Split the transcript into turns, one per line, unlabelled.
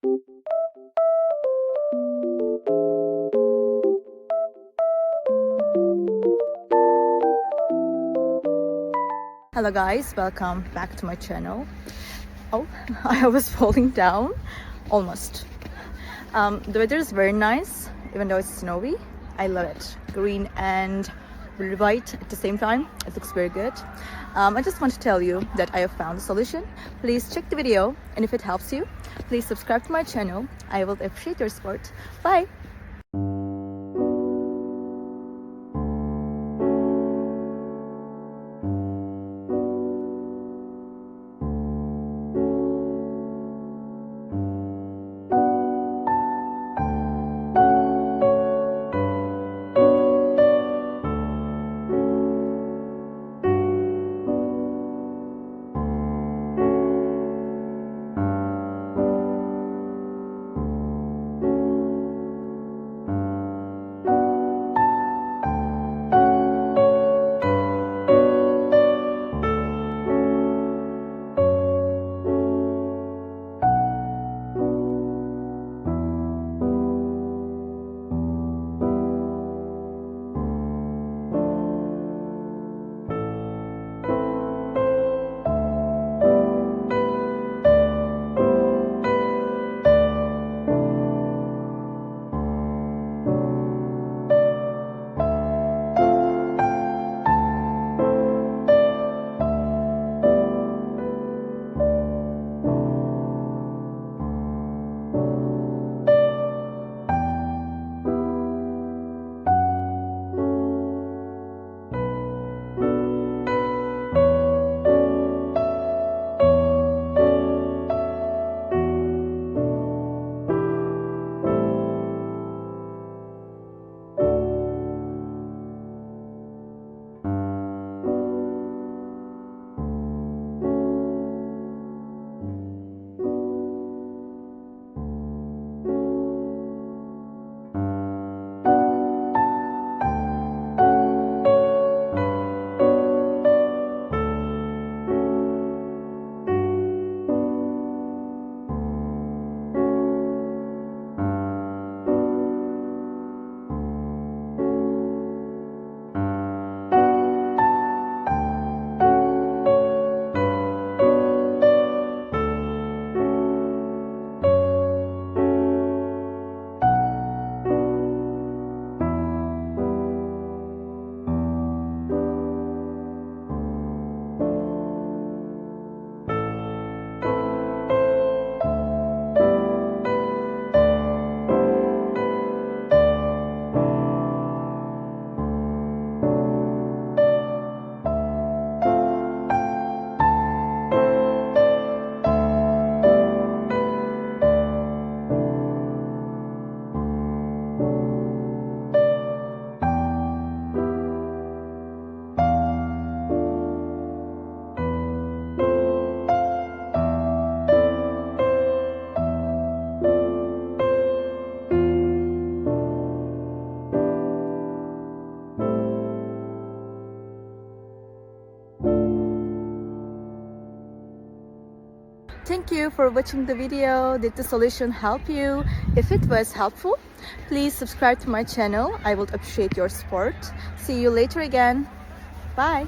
Hello guys, welcome back to my channel. Oh, I was falling down almost. The weather is very nice, even though it's snowy. I love it. Green and really white at the same time. It looks very good. I just want to tell you that I have found a solution. Please check the video, and if it helps you, please subscribe to my channel. I will appreciate your support. Bye! Thank you for watching the video. Did the solution help you? If it was helpful, please subscribe to my channel. I would appreciate your support. See you later again. Bye.